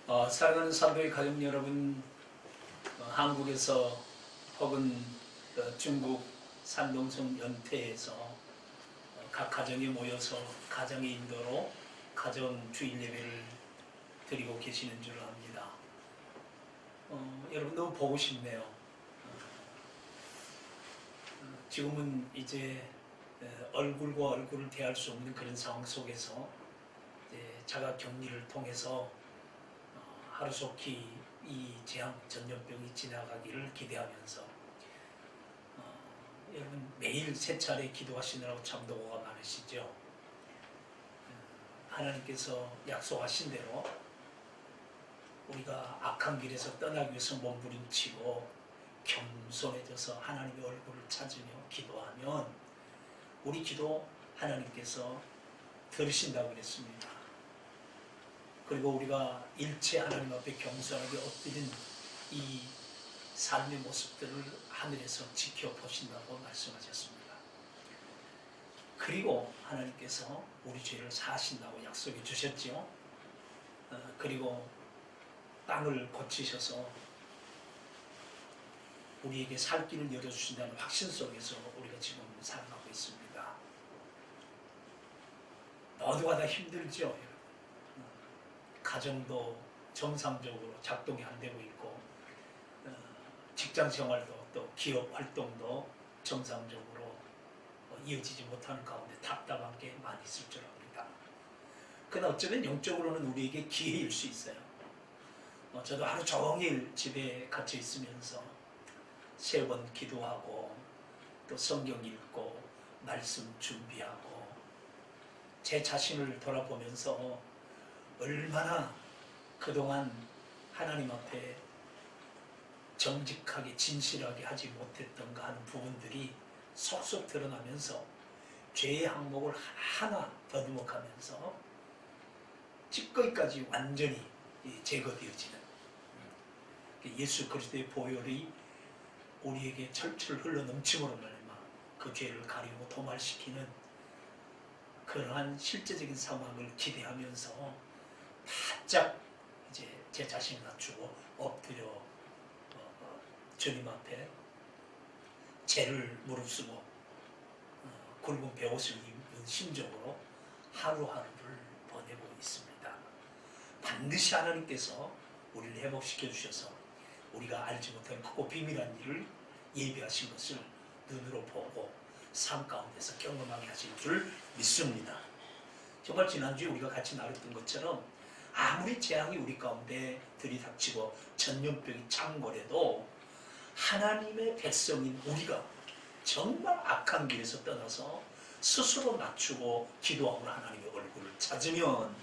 사랑하는 산도의 가족 여러분, 한국에서 혹은 중국 산동성 연태에서 각 가정에 모여서 가정의 인도로 가정 주일 예배를 드리고 계시는 줄 압니다. 여러분 너무 보고 싶네요. 지금은 이제 얼굴과 얼굴을 대할 수 없는 그런 상황 속에서 자가 격리를 통해서 하루속히 이 재앙 전염병이 지나가기를 기대하면서 여러분 매일 세 차례 기도하시느라고 참 노고가 많으시죠. 하나님께서 약속하신 대로 우리가 악한 길에서 떠나기 위해서 몸부림치고 겸손해져서 하나님의 얼굴을 찾으며 기도하면 우리 기도 하나님께서 들으신다고 그랬습니다. 그리고 우리가 일체 하나님 앞에 겸손하게 엎드린 이 삶의 모습들을 하늘에서 지켜보신다고 말씀하셨습니다. 그리고 하나님께서 우리 죄를 사하신다고 약속해 주셨죠. 그리고 땅을 고치셔서 우리에게 살 길을 열어주신다는 확신 속에서 우리가 지금 살아가고 있습니다. 모두가 다 힘들죠. 가정도 정상적으로 작동이 안 되고 있고 직장 생활도 또 기업 활동도 정상적으로 이어지지 못하는 가운데 답답한 게 많이 있을 줄 압니다. 그러나 어쩌면 영적으로는 우리에게 기회일 수 있어요. 저도 하루 종일 집에 갇혀 있으면서 3번 기도하고 또 성경 읽고 말씀 준비하고 제 자신을 돌아보면서 얼마나 그동안 하나님 앞에 정직하게 진실하게 하지 못했던가 하는 부분들이 속속 드러나면서 죄의 항목을 하나 더듬어가면서 찌꺼기까지 완전히 제거되어지는 예수 그리스도의 보혈이 우리에게 철철 흘러 넘침으로 말미암아 그 죄를 가리고 도말시키는 그러한 실제적인 상황을 기대하면서 바짝 이제 제 자신을 낮추고 엎드려 주님 앞에 죄를 무릅쓰고 굵은 베옷을 입은 심정으로 하루하루를 보내고 있습니다. 반드시 하나님께서 우리를 회복시켜 주셔서 우리가 알지 못한 크고 비밀한 일을 예비하신 것을 눈으로 보고 삶 가운데서 경험하게 하실 줄 믿습니다. 정말 지난주에 우리가 같이 나눴던 것처럼 아무리 재앙이 우리 가운데 들이닥치고 전염병이 창궐해도 하나님의 백성인 우리가 정말 악한 길에서 떠나서 스스로 낮추고 기도하고 하나님의 얼굴을 찾으면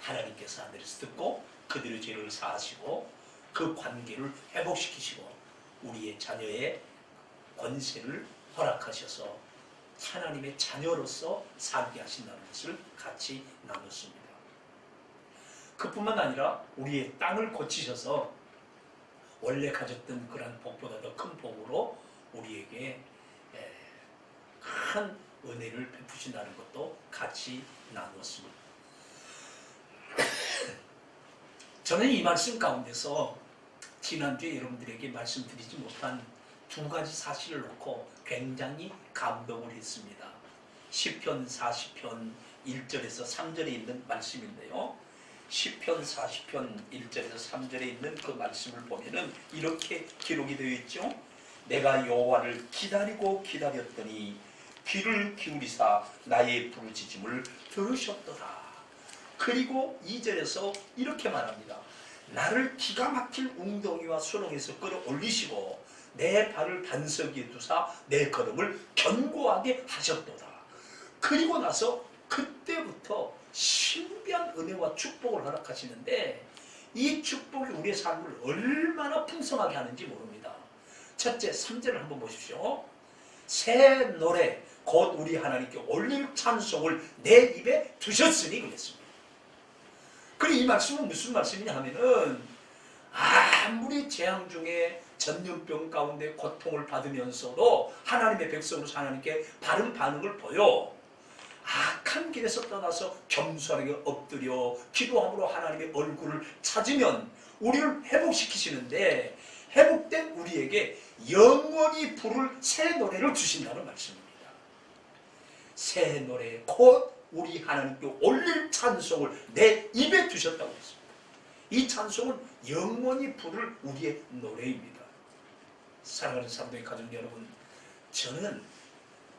하나님께서 하늘에서 듣고 그들의 죄를 사하시고 그 관계를 회복시키시고 우리의 자녀의 권세를 허락하셔서 하나님의 자녀로서 살게 하신다는 것을 같이 나눴습니다. 그뿐만 아니라 우리의 땅을 고치셔서 원래 가졌던 그런 복보다 더 큰 복으로 우리에게 큰 은혜를 베푸신다는 것도 같이 나누었습니다. 저는 이 말씀 가운데서 지난주에 여러분들에게 말씀드리지 못한 2가지 사실을 놓고 굉장히 감동을 했습니다. 시편 40편 1절에서 3절에 있는 말씀인데요. 시편 40편 1절에서 3절에 있는 그 말씀을 보면은 이렇게 기록이 되어 있죠. 내가 여호와를 기다리고 기다렸더니 귀를 기울이사 나의 부르짖음을 들으셨도다. 그리고 2절에서 이렇게 말합니다. 나를 기가 막힐 웅덩이와 수렁에서 끌어올리시고 내 발을 반석 위에 두사 내 걸음을 견고하게 하셨도다. 그리고 나서 그때부터 신비한 은혜와 축복을 허락하시는데 이 축복이 우리의 삶을 얼마나 풍성하게 하는지 모릅니다. 첫째 3절을 한번 보십시오. 새 노래 곧 우리 하나님께 올릴 찬송을 내 입에 두셨으니 그랬습니다. 그리고 이 말씀은 무슨 말씀이냐 하면은 아무리 재앙 중에 전염병 가운데 고통을 받으면서도 하나님의 백성으로서 하나님께 바른 반응을 보여 악한 길에서 떠나서 겸손하게 엎드려 기도함으로 하나님의 얼굴을 찾으면 우리를 회복시키시는데, 회복된 우리에게 영원히 부를 새 노래를 주신다는 말씀입니다. 새 노래, 곧 우리 하나님께 올릴 찬송을 내 입에 두셨다고 했습니다. 이 찬송은 영원히 부를 우리의 노래입니다. 사랑하는 사람들의 가족 여러분, 저는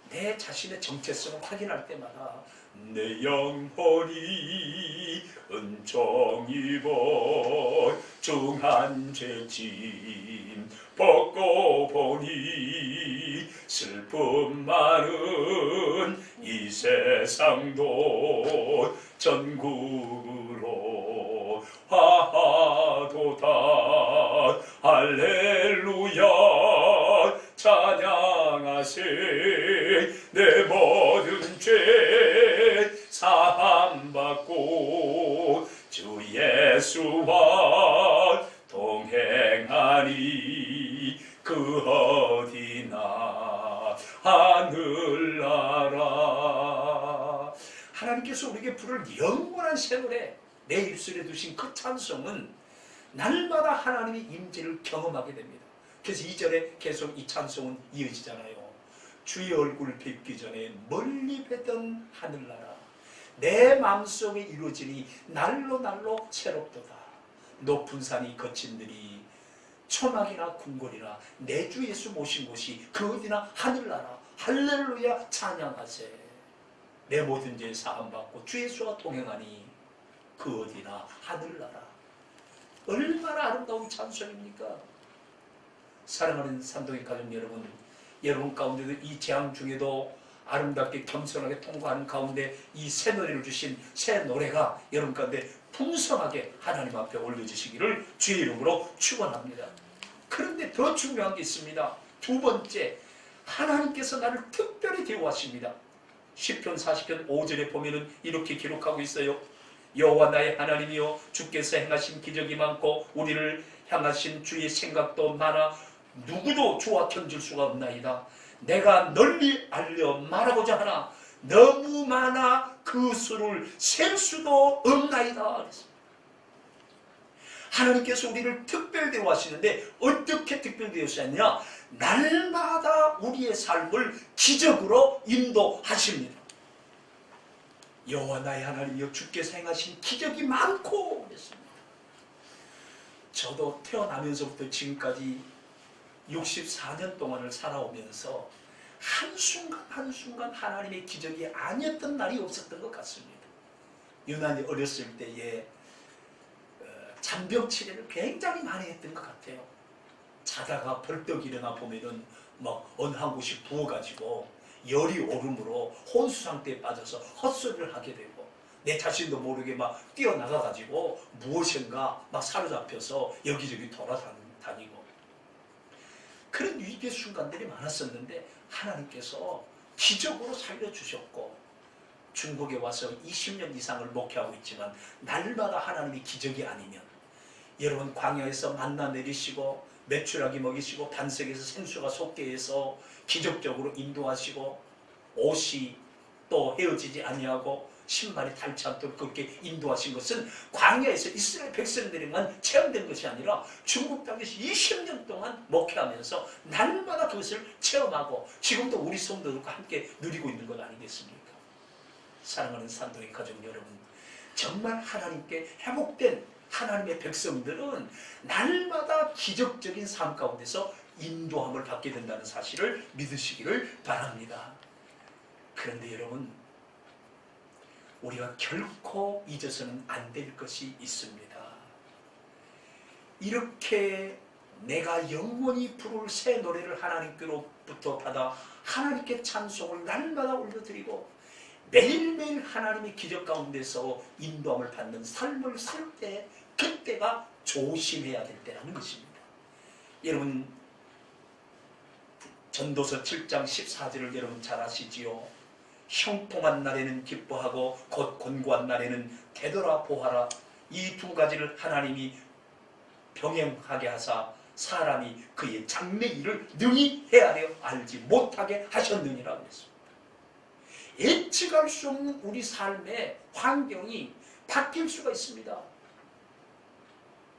내 자신의 정체성을 확인할 때마다 내 영혼이 은총 입어 중한 죄짐 벗고 보니 슬픔 많은 이 세상도 전국으로 화하도다. 할렐루야 찬양하세. 내 모든 죄 사함받고 주 예수와 동행하니 그 어디나 하늘나라. 하나님께서 우리에게 부를 영원한 새 노래, 내 입술에 두신 그 찬송은 날마다 하나님의 임재를 경험하게 됩니다. 그래서 2절에 계속 이 찬송은 이어지잖아요. 주의 얼굴 뵙기 전에 멀리 뵀던 하늘나라, 내 마음속에 이루어지니 날로 날로 새롭도다. 높은 산이 거친 들이 초막이나 궁궐이나 내 주 예수 모신 곳이 그 어디나 하늘나라. 할렐루야 찬양하세. 내 모든 죄 사함받고 주 예수와 동행하니 그 어디나 하늘나라. 얼마나 아름다운 찬송입니까? 사랑하는 산동의 가족 여러분, 여러분 가운데도 이 재앙 중에도 아름답게 겸손하게 통과하는 가운데 이 새 노래를 주신 새 노래가 여러분 가운데 풍성하게 하나님 앞에 올려주시기를 주의 이름으로 축원합니다. 그런데 더 중요한 게 있습니다. 두 번째, 하나님께서 나를 특별히 대우하십니다. 시편 40편 5절에 보면은 이렇게 기록하고 있어요. 여호와 나의 하나님이여, 주께서 행하신 기적이 많고 우리를 향하신 주의 생각도 많아 누구도 주와 견줄 수가 없나이다. 내가 널리 알려 말하고자 하나 너무 많아 그 수를 셀 수도 없나이다. 하나님께서 우리를 특별히 대우하시는데 어떻게 특별히 대우하시느냐? 날마다 우리의 삶을 기적으로 인도하십니다. 여호와 나의 하나님이여, 주께서 행하신 기적이 많고 그랬습니다. 저도 태어나면서부터 지금까지 64년 동안을 살아오면서 한순간 한순간 하나님의 기적이 아니었던 날이 없었던 것 같습니다. 유난히 어렸을 때에 잔병 치레를 굉장히 많이 했던 것 같아요. 자다가 벌떡 일어나 보면은 막 어느 한 곳이 부어가지고 열이 오름으로 혼수 상태에 빠져서 헛소리를 하게 되고, 내 자신도 모르게 막 뛰어나가가지고 무엇인가 막 사로잡혀서 여기저기 돌아다니고, 그런 위기의 순간들이 많았었는데 하나님께서 기적으로 살려주셨고, 중국에 와서 20년 이상을 목회하고 있지만 날마다 하나님이 기적이 아니면, 여러분 광야에서 만나 내리시고 메추라기 먹이시고 반석에서 생수가 솟게 해서 기적적으로 인도하시고, 옷이 또 헤어지지 아니하고 신발이 닳지 않도록 그렇게 인도하신 것은 광야에서 이스라엘 백성들에만 체험된 것이 아니라 중국 땅에서 20년 동안 목회하면서 날마다 그것을 체험하고 지금도 우리 성도들과 함께 누리고 있는 것 아니겠습니까? 사랑하는 산동의 가족 여러분, 정말 하나님께 회복된 하나님의 백성들은 날마다 기적적인 삶 가운데서 인도함을 받게 된다는 사실을 믿으시기를 바랍니다. 그런데 여러분, 우리가 결코 잊어서는 안 될 것이 있습니다. 이렇게 내가 영원히 부를 새 노래를 하나님께로부터 받아 하나님께 찬송을 날마다 올려드리고 매일매일 하나님의 기적 가운데서 인도함을 받는 삶을 살 때, 그때가 조심해야 될 때라는 것입니다. 여러분, 전도서 7장 14절을 여러분 잘 아시지요? 형통한 날에는 기뻐하고 곧 곤고한 날에는 되돌아 보아라. 이 두 가지를 하나님이 병행하게 하사 사람이 그의 장래 일을 능히 헤아려 알지 못하게 하셨느니라 그랬습니다. 예측할 수 없는 우리 삶의 환경이 바뀔 수가 있습니다.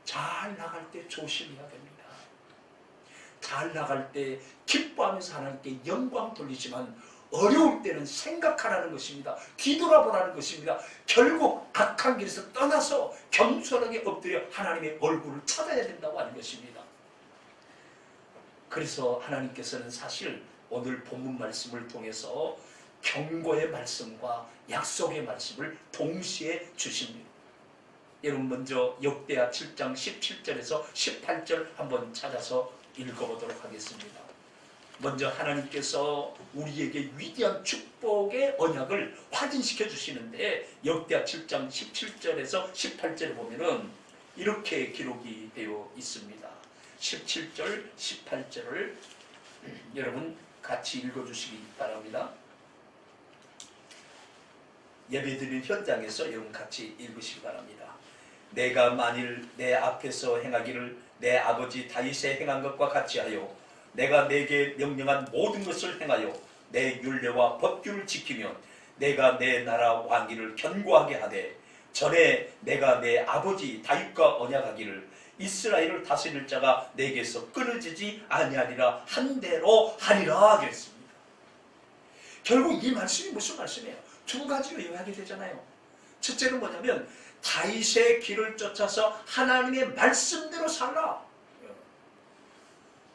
잘 나갈 때 조심해야 됩니다. 잘 나갈 때 기뻐하면서 하나님께 영광 돌리지만 어려울 때는 생각하라는 것입니다. 뒤돌아보라는 것입니다. 결국 악한 길에서 떠나서 겸손하게 엎드려 하나님의 얼굴을 찾아야 된다고 하는 것입니다. 그래서 하나님께서는 사실 오늘 본문 말씀을 통해서 경고의 말씀과 약속의 말씀을 동시에 주십니다. 여러분 먼저 역대하 7장 17절에서 18절 한번 찾아서 읽어보도록 하겠습니다. 먼저 하나님께서 우리에게 위대한 축복의 언약을 확인시켜 주시는데 역대하 7장 17절에서 18절을 보면은 이렇게 기록이 되어 있습니다. 17절, 18절을 여러분 같이 읽어주시기 바랍니다. 예배드리는 현장에서 여러분 같이 읽으시기 바랍니다. 내가 만일 내 앞에서 행하기를 내 아버지 다윗의 행한 것과 같이 하여 내가 내게 명령한 모든 것을 행하여 내 율례와 법규를 지키면 내가 내 나라 왕위를 견고하게 하되 전에 내가 내 아버지 다윗과 언약하기를 이스라엘을 다스릴 자가 내게서 끊어지지 아니하리라 한 대로 하리라 하겠습니다. 결국 이 말씀이 무슨 말씀이에요? 두 가지로 요약이 되잖아요. 첫째는 뭐냐면 다윗의 길을 쫓아서 하나님의 말씀대로 살라.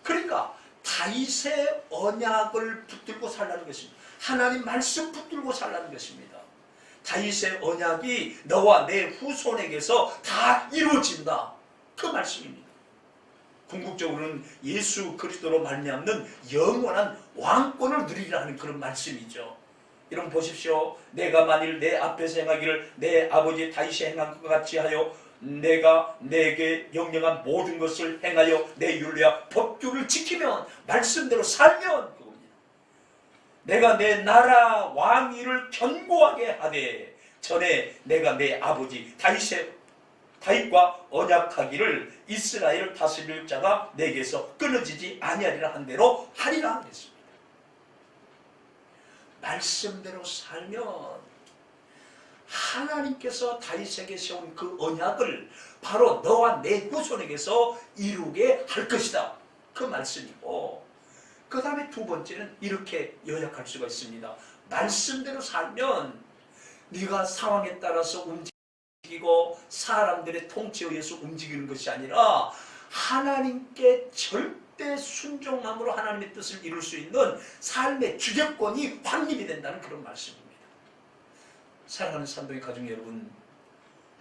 그러니까 다윗의 언약을 붙들고 살라는 것입니다. 하나님 말씀 붙들고 살라는 것입니다. 다윗의 언약이 너와 내 후손에게서 다 이루어진다. 그 말씀입니다. 궁극적으로는 예수 그리스도로 말미암는 영원한 왕권을 누리라는 그런 말씀이죠. 여러분 보십시오. 내가 만일 내 앞에서 행하기를 내 아버지 다윗이 행한 것 같이 하여 내가 내게 명령한 모든 것을 행하여 내 율례와 법규를 지키면 말씀대로 살면 그겁니다. 내가 내 나라 왕위를 견고하게 하되 전에 내가 내 아버지 다윗과 언약하기를 이스라엘을 다스릴 자가 내게서 끊어지지 아니하리라 한 대로 하리라 하겠습니다. 말씀대로 살면 하나님께서 다윗에게 세운 그 언약을 바로 너와 내 후손에게서 이루게 할 것이다. 그 말씀이고, 그 다음에 두 번째는 이렇게 요약할 수가 있습니다. 말씀대로 살면 네가 상황에 따라서 움직이고 사람들의 통치에 의해서 움직이는 것이 아니라 하나님께 절대 순종함으로 하나님의 뜻을 이룰 수 있는 삶의 주격권이 확립이 된다는 그런 말씀입니다. 사랑하는 산도의 가족 여러분,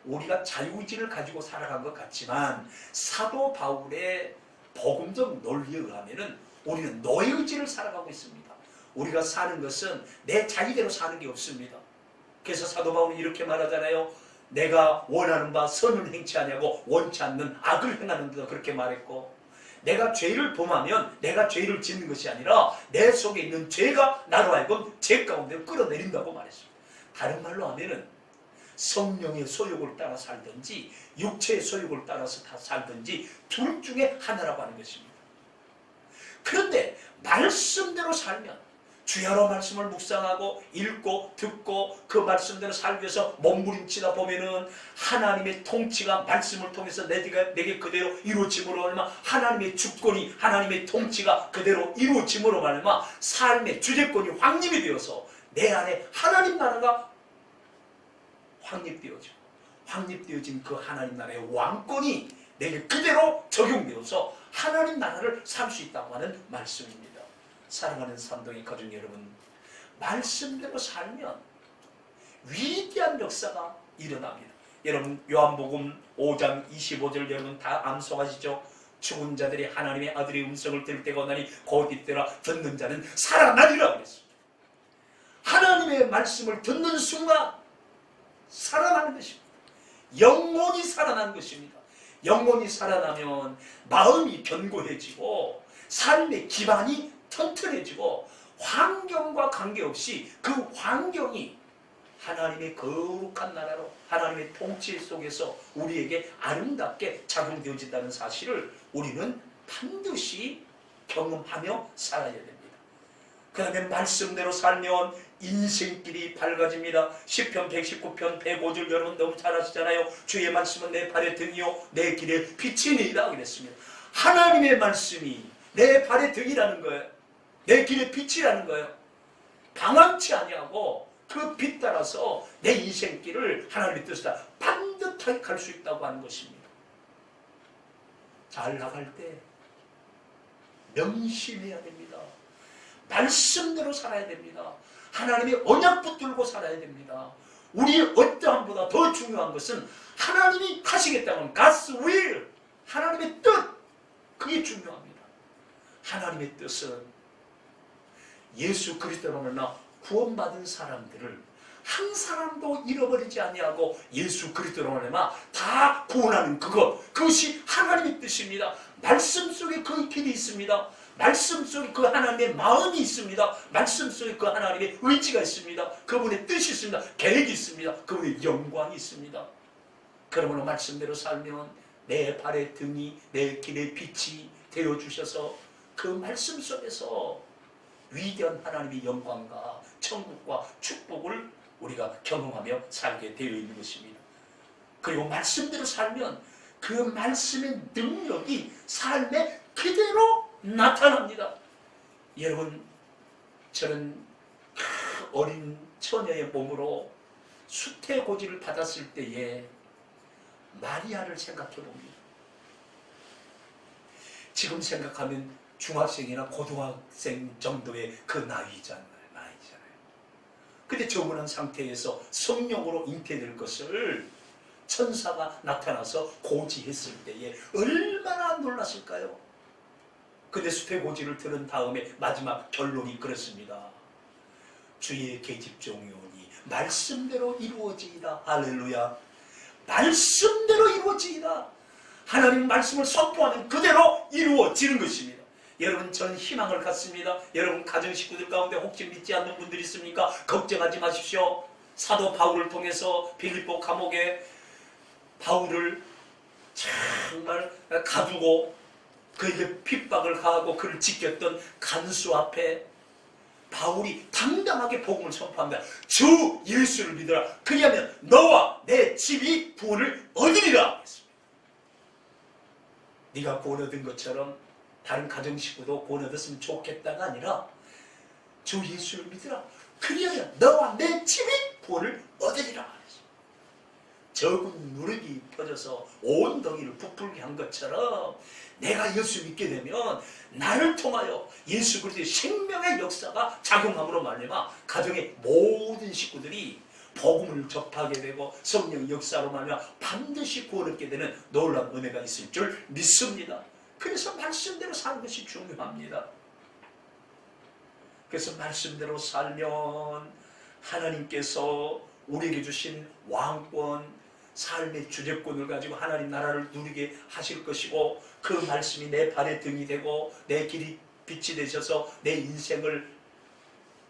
우리가 자유의지를 가지고 살아간 것 같지만 사도 바울의 복음적 논리에 의하면 우리는 노예의지를 살아가고 있습니다. 우리가 사는 것은 내 자기대로 사는 게 없습니다. 그래서 사도 바울이 이렇게 말하잖아요. 내가 원하는 바 선을 행치 아니하고 원치 않는 악을 행하는다 그렇게 말했고, 내가 죄를 범하면 내가 죄를 짓는 것이 아니라 내 속에 있는 죄가 나로 하여금 죄 가운데 끌어내린다고 말했습니다. 다른 말로 하면은 성령의 소욕을 따라 살든지 육체의 소욕을 따라서 다 살든지 둘 중에 하나라고 하는 것입니다. 그런데 말씀대로 살면, 주야로 말씀을 묵상하고 읽고 듣고 그 말씀대로 살기 위해서 몸부림치다 보면은 하나님의 통치가 말씀을 통해서 내게 그대로 이루어짐으로 말미암아 하나님의 주권이, 하나님의 통치가 그대로 이루어짐으로 말미암아 삶의 주재권이 확립이 되어서 내 안에 하나님 나라가 확립되어진 그 하나님 나라의 왕권이 내게 그대로 적용되어서 하나님 나라를 살 수 있다고 하는 말씀입니다. 사랑하는 산동의 가족 여러분, 말씀대로 살면 위대한 역사가 일어납니다. 여러분 요한복음 5장 25절 여러분 다 암송하시죠? 죽은 자들이 하나님의 아들의 음성을 들을 때가 오나니 곧 이때라 듣는 자는 살아나리라 그랬습니다. 하나님의 말씀을 듣는 순간 살아나는 것입니다. 영혼이 살아나는 것입니다. 영혼이 살아나면 마음이 견고해지고 삶의 기반이 튼튼해지고 환경과 관계없이 그 환경이 하나님의 거룩한 나라로 하나님의 통치 속에서 우리에게 아름답게 작용되어진다는 사실을 우리는 반드시 경험하며 살아야 됩니다. 그 다음에 말씀대로 살면 인생길이 밝아집니다. 시편 119편 105절 여러분 너무 잘 아시잖아요. 주의 말씀은 내 발의 등이요 내 길의 빛이니이다 그랬습니다. 하나님의 말씀이 내 발의 등이라는 거예요. 내 길의 빛이라는 거예요. 방황치 아니하고 그 빛 따라서 내 인생길을 하나님의 뜻을 따라 반듯하게 갈 수 있다고 하는 것입니다. 잘 나갈 때 명심해야 됩니다. 말씀대로 살아야 됩니다. 하나님의 언약 붙들고 살아야 됩니다. 우리의 어떠함보다 더 중요한 것은 하나님이 하시겠다는 God's will, 하나님의 뜻, 그게 중요합니다. 하나님의 뜻은 예수 그리스도로 말미암아 구원받은 사람들을 한 사람도 잃어버리지 아니하고 예수 그리스도로 말미암아 다 구원하는 그것이 하나님의 뜻입니다. 말씀 속에 그 길이 있습니다. 말씀 속에 그 하나님의 마음이 있습니다. 말씀 속에 그 하나님의 의지가 있습니다. 그분의 뜻이 있습니다. 계획이 있습니다. 그분의 영광이 있습니다. 그러므로 말씀대로 살면 내 발의 등이 내 길의 빛이 되어주셔서 그 말씀 속에서 위대한 하나님의 영광과 천국과 축복을 우리가 경험하며 살게 되어 있는 것입니다. 그리고 말씀대로 살면 그 말씀의 능력이 삶에 그대로 나타납니다. 여러분, 저는 어린 처녀의 몸으로 수태고지를 받았을 때에 마리아를 생각해 봅니다. 지금 생각하면 중학생이나 고등학생 정도의 그 나이잖아요. 근데 저분한 상태에서 성령으로 잉태될 것을 천사가 나타나서 고지했을 때에 얼마나 놀랐을까요? 근데 수태고지를 들은 다음에 마지막 결론이 그렇습니다. 주의 계집종이오니 말씀대로 이루어지이다. 할렐루야. 말씀대로 이루어지이다. 하나님 말씀을 선포하는 그대로 이루어지는 것입니다. 여러분, 저는 희망을 갖습니다. 여러분 가정 식구들 가운데 혹시 믿지 않는 분들이 있습니까? 걱정하지 마십시오. 사도 바울을 통해서 빌립보 감옥에 바울을 정말 가두고 그에게 핍박을 가하고 그를 지켰던 간수 앞에 바울이 당당하게 복음을 선포합니다. 주 예수를 믿어라. 그리하면 너와 내 집이 구원을 얻으리라 했습니다. 네가 구원 얻은 것처럼 다른 가정 식구도 구원 얻었으면 좋겠다가 아니라 주 예수를 믿으라. 그리하면 너와 내 집이 구원을 얻으리라. 적은 누룩이 퍼져서 온 덩이를 부풀게 한 것처럼 내가 예수 믿게 되면 나를 통하여 예수 그리스도의 생명의 역사가 작용함으로 말미암아 가정의 모든 식구들이 복음을 접하게 되고 성령 역사로 말미암아 반드시 구원 얻게 되는 놀라운 은혜가 있을 줄 믿습니다. 그래서 말씀대로 사는 것이 중요합니다. 그래서 말씀대로 살면 하나님께서 우리에게 주신 왕권, 삶의 주제권을 가지고 하나님 나라를 누리게 하실 것이고 그 말씀이 내 발의 등이 되고 내 길이 빛이 되셔서 내 인생을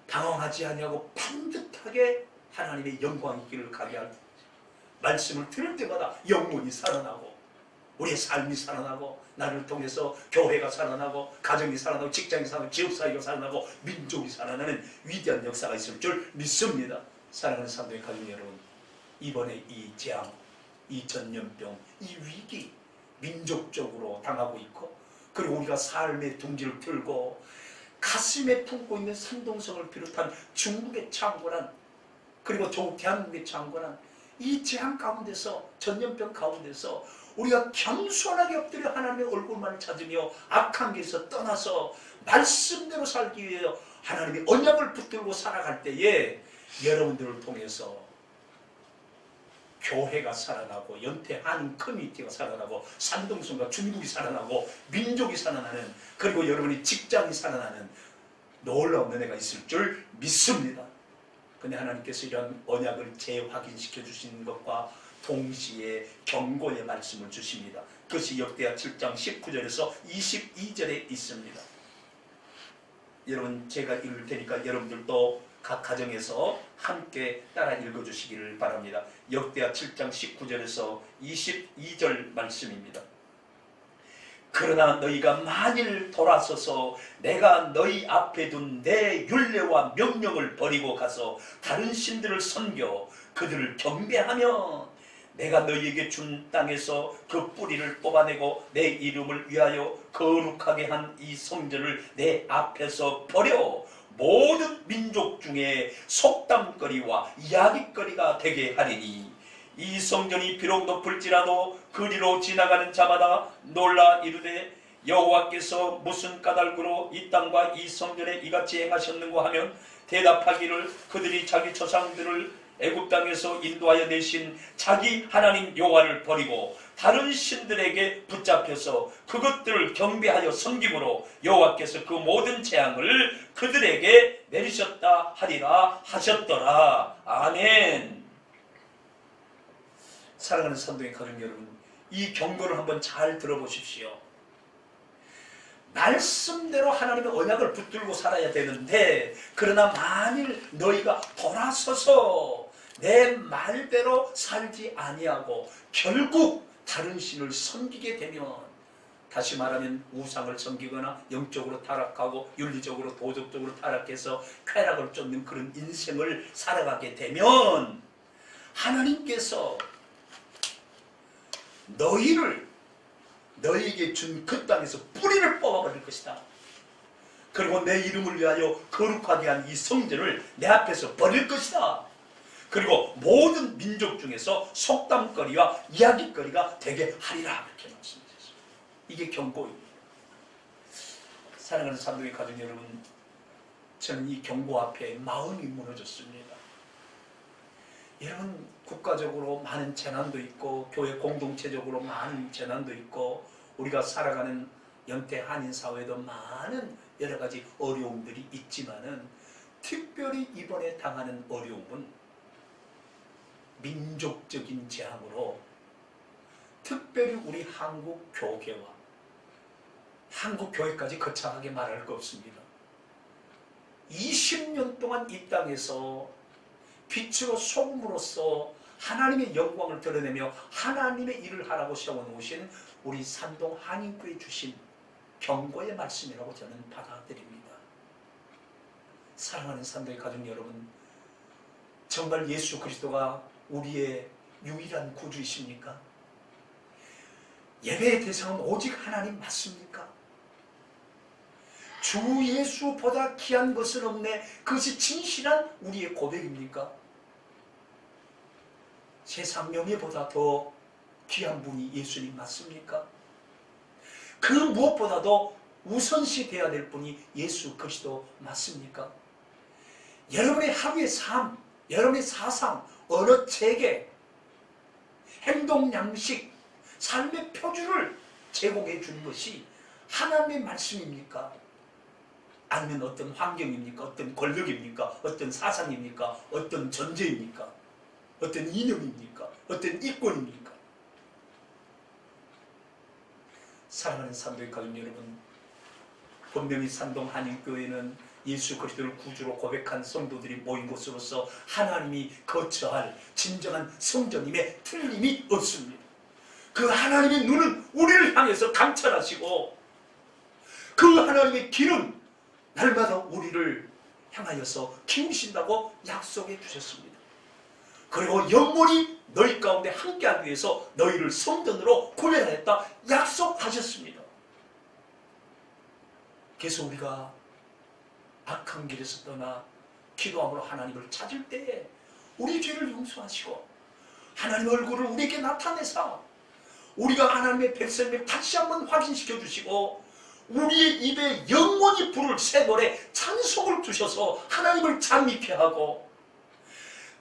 방황하지 아니하고 반듯하게 하나님의 영광의 길을 가게 할 말씀을 들을 때마다 영혼이 살아나고 우리의 삶이 살아나고 나를 통해서 교회가 살아나고 가정이 살아나고 직장이 살아나고 지역사회가 살아나고 민족이 살아나는 위대한 역사가 있을 줄 믿습니다. 사랑하는 산도의 가족 여러분, 이번에 이 재앙, 이 전염병, 이 위기 민족적으로 당하고 있고 그리고 우리가 삶의 둥지를 틀고 가슴에 품고 있는 산동성을 비롯한 중국의 창궐한 그리고 대한민국의 창궐한 이 재앙 가운데서 전염병 가운데서 우리가 겸손하게 엎드려 하나님의 얼굴만을 찾으며 악한 길에서 떠나서 말씀대로 살기 위해 하나님의 언약을 붙들고 살아갈 때에 여러분들을 통해서 교회가 살아나고 연태한 커뮤니티가 살아나고 산동성과 중국이 살아나고 민족이 살아나는 그리고 여러분의 직장이 살아나는 놀라운 은혜가 있을 줄 믿습니다. 근데 하나님께서 이런 언약을 재확인시켜 주시는 것과 동시에 경고의 말씀을 주십니다. 그것이 역대하 7장 19절에서 22절에 있습니다. 여러분 제가 읽을 테니까 여러분들도 각 가정에서 함께 따라 읽어주시기를 바랍니다. 역대하 7장 19절에서 22절 말씀입니다. 그러나 너희가 만일 돌아서서 내가 너희 앞에 둔 내 율례와 명령을 버리고 가서 다른 신들을 섬겨 그들을 경배하면 내가 너희에게 준 땅에서 그 뿌리를 뽑아내고 내 이름을 위하여 거룩하게 한 이 성전을 내 앞에서 버려 모든 민족 중에 속담거리와 이야기거리가 되게 하리니 이 성전이 비록 높을지라도 그리로 지나가는 자마다 놀라 이르되 여호와께서 무슨 까닭으로 이 땅과 이 성전에 이같이 행하셨는고 하면 대답하기를 그들이 자기 조상들을 애굽 땅에서 인도하여 내신 자기 하나님 여호와를 버리고 다른 신들에게 붙잡혀서 그것들을 경배하여 섬김으로 여호와께서 그 모든 재앙을 그들에게 내리셨다 하리라 하셨더라. 아멘. 사랑하는 성도의 가족 여러분, 이 경고를 한번 잘 들어보십시오. 말씀대로 하나님의 언약을 붙들고 살아야 되는데, 그러나 만일 너희가 돌아서서 내 말대로 살지 아니하고 결국 다른 신을 섬기게 되면, 다시 말하면 우상을 섬기거나 영적으로 타락하고 윤리적으로 도덕적으로 타락해서 쾌락을 쫓는 그런 인생을 살아가게 되면 하나님께서 너희에게 준 그 땅에서 뿌리를 뽑아버릴 것이다. 그리고 내 이름을 위하여 거룩하게 한 이 성전을 내 앞에서 버릴 것이다. 그리고 모든 민족 중에서 속담거리와 이야기거리가 되게 하리라. 이렇게 말씀하셨습니다. 이게 경고입니다. 사랑하는 산도의 가족 여러분, 저는 이 경고 앞에 마음이 무너졌습니다. 여러분, 국가적으로 많은 재난도 있고 교회 공동체적으로 많은 재난도 있고 우리가 살아가는 연태 한인 사회도 많은 여러 가지 어려움들이 있지만은 특별히 이번에 당하는 어려움은 민족적인 재앙으로 특별히 우리 한국 교회와 한국 교회까지 거창하게 말할 거 없습니다. 20년 동안 이 땅에서 빛으로 소금으로써 하나님의 영광을 드러내며 하나님의 일을 하라고 세워놓으신 우리 산동 한인교회 주신 경고의 말씀이라고 저는 받아들입니다. 사랑하는 산도의 가족 여러분, 정말 예수 그리스도가 우리의 유일한 구주이십니까? 예배의 대상은 오직 하나님 맞습니까? 주 예수보다 귀한 것은 없네. 그것이 진실한 우리의 고백입니까? 세상 명예보다 더 귀한 분이 예수님 맞습니까? 그 무엇보다도 우선시 되어야 될 분이 예수 그리스도 맞습니까? 여러분의 하루의 삶, 여러분의 사상, 언어 체계, 행동 양식, 삶의 표준을 제공해 주는 것이 하나님의 말씀입니까? 아니면 어떤 환경입니까? 어떤 권력입니까? 어떤 사상입니까? 어떤 전제입니까? 어떤 이념입니까? 어떤 이권입니까? 사랑하는 산도의 가족 여러분, 분명히 산동 한인교회는 예수 그리스도를 구주로 고백한 성도들이 모인 곳으로서 하나님이 거처할 진정한 성전임에 틀림이 없습니다. 그 하나님의 눈은 우리를 향해서 감찰하시고 그 하나님의 길은 날마다 우리를 향하여서 키우신다고 약속해 주셨습니다. 그리고 영원히 너희 가운데 함께하기 위해서 너희를 성전으로 구별하였다 약속하셨습니다. 그래서 우리가 악한 길에서 떠나 기도함으로 하나님을 찾을 때에 우리 죄를 용서하시고 하나님 얼굴을 우리에게 나타내사 우리가 하나님의 백성을 다시 한번 확인시켜 주시고 우리의 입에 영원히 부를 새 노래 찬송을 주셔서 하나님을 잠입케 하고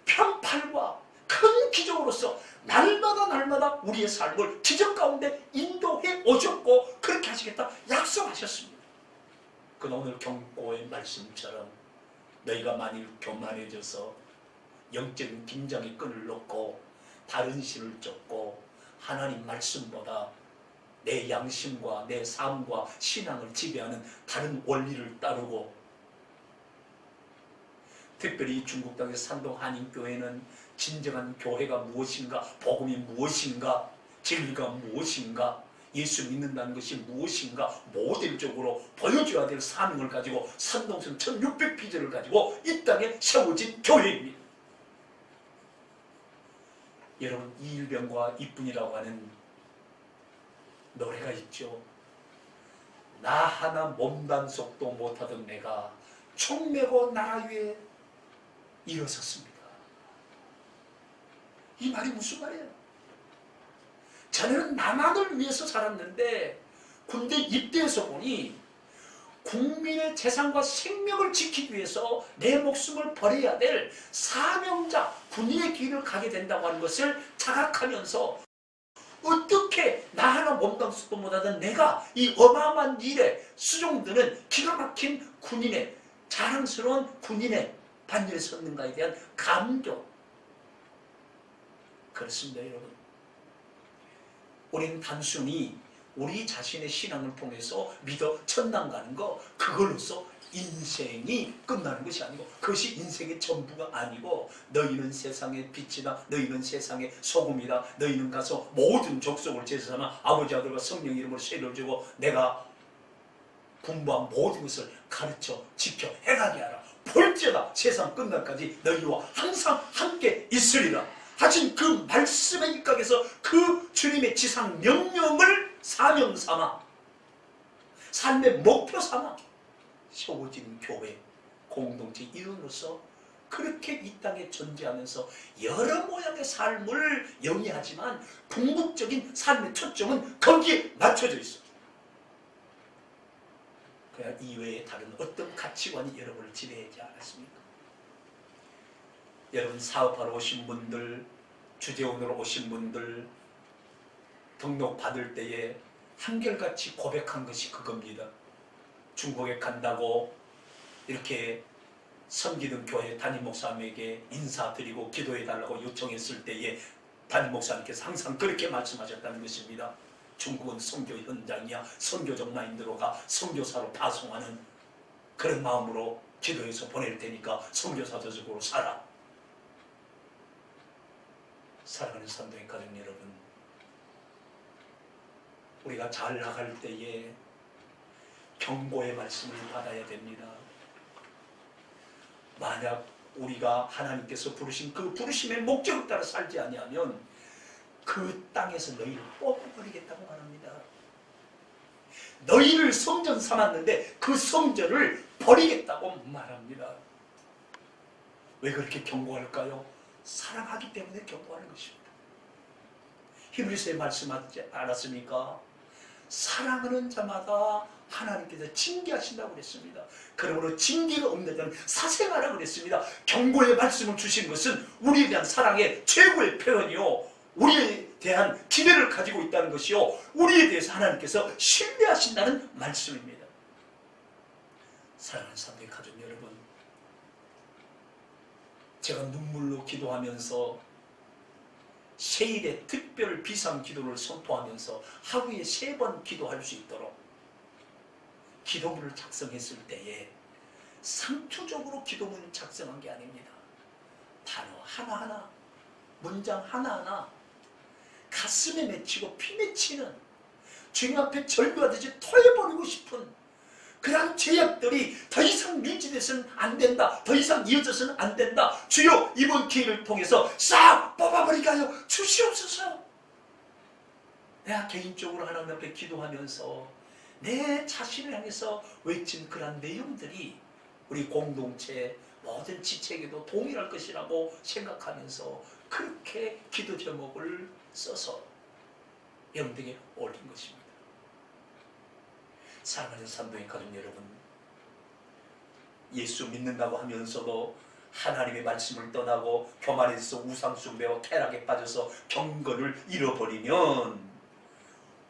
편팔과 큰 기적으로서 날마다 우리의 삶을 기적 가운데 인도해 오셨고 그렇게 하시겠다 약속하셨습니다. 그러나 오늘 경고의 말씀처럼 너희가 만일 교만해져서 영적인 긴장의 끈을 놓고 다른 신을 쫓고 하나님 말씀보다 내 양심과 내 삶과 신앙을 지배하는 다른 원리를 따르고, 특별히 중국 땅의 산동 한인교회는 진정한 교회가 무엇인가, 복음이 무엇인가, 진리가 무엇인가 예수 믿는다는 것이 무엇인가 모델적으로 보여줘야 될 사명을 가지고 산동성 1600피제를 가지고 이 땅에 세워진 교회입니다. 여러분, 이일병과 이뿐이라고 하는 노래가 있죠. 나 하나 몸단속도 못하던 내가 총 메고 나라 위에 일어섰습니다. 이 말이 무슨 말이에요? 자네는 나만을 위해서 살았는데 군대 입대해서 보니 국민의 재산과 생명을 지키기 위해서 내 목숨을 버려야 될 사명자 군인의 길을 가게 된다고 하는 것을 자각하면서 어떻게 나 하나 몸담수도 못하던 내가 이 어마어마한 일에 수종드는 기가 막힌 군인의 자랑스러운 군인의 반열에 섰는가에 대한 감격. 그렇습니다, 여러분. 우리는 단순히 우리 자신의 신앙을 통해서 믿어 천당 가는 거, 그걸로서 인생이 끝나는 것이 아니고, 그것이 인생의 전부가 아니고, 너희는 세상의 빛이다, 너희는 세상의 소금이다, 너희는 가서 모든 족속을 제사하며 아버지 아들과 성령 이름으로 세례를 주고 내가 공부한 모든 것을 가르쳐 지켜 행하게 하라. 볼지어다 세상 끝날까지 너희와 항상 함께 있으리라 하신 그 말씀의 입각에서 그 주님의 지상 명령을 사명 삼아, 삶의 목표 삼아 세워진 교회 공동체 일원으로서 그렇게 이 땅에 존재하면서 여러 모양의 삶을 영위하지만 궁극적인 삶의 초점은 거기에 맞춰져 있어. 그냥 이외에 다른 어떤 가치관이 여러분을 지배하지 않았습니까? 여러분, 사업하러 오신 분들, 주재원으로 오신 분들, 등록 받을 때에 한결같이 고백한 것이 그겁니다. 중국에 간다고 이렇게 섬기는 교회 담임 목사님에게 인사드리고 기도해달라고 요청했을 때에 담임 목사님께서 항상 그렇게 말씀하셨다는 것입니다. 중국은 선교 현장이야. 선교적 마인드로가 선교사로 파송하는 그런 마음으로 기도해서 보낼 테니까 선교사적으로 살아. 사랑하는 산도의 가족 여러분, 우리가 잘 나갈 때에 경고의 말씀을 받아야 됩니다. 만약 우리가 하나님께서 부르신 그 부르심의 목적을 따라 살지 아니하면 그 땅에서 너희를 뽑아버리겠다고 말합니다. 너희를 성전 삼았는데 그 성전을 버리겠다고 말합니다. 왜 그렇게 경고할까요? 사랑하기 때문에 경고하는 것입니다. 히브리서에 말씀하지 않았습니까? 사랑하는 자마다 하나님께서 징계하신다고 그랬습니다. 그러므로 징계가 없는 자는 사생하라고 그랬습니다. 경고의 말씀을 주신 것은 우리에 대한 사랑의 최고의 표현이요, 우리에 대한 기대를 가지고 있다는 것이요, 우리에 대해서 하나님께서 신뢰하신다는 말씀입니다. 사랑하는 사람들의 가족 여러분, 제가 눈물로 기도하면서 세일의 특별 비상 기도를 선포하면서 하루에 3번 기도할 수 있도록 기도문을 작성했을 때에 상투적으로 기도문을 작성한 게 아닙니다. 단어 하나하나, 문장 하나하나 가슴에 맺히고 피 맺히는, 주님 앞에 절규하듯이 토해버리고 싶은 그런 죄악들이 더 이상 유지돼서는 안 된다, 더 이상 이어져서는 안 된다, 주여 이번 기회를 통해서 싹 뽑아버리게 하여 주시옵소서. 내가 개인적으로 하나님 앞에 기도하면서 내 자신을 향해서 외친 그런 내용들이 우리 공동체 모든 지체에게도 동일할 것이라고 생각하면서 그렇게 기도 제목을 써서 여러분에게 올린 것입니다. 사랑하는 산도의 가족 여러분, 예수 믿는다고 하면서도 하나님의 말씀을 떠나고 교만에서 우상숭배와 쾌락에 빠져서 경건을 잃어버리면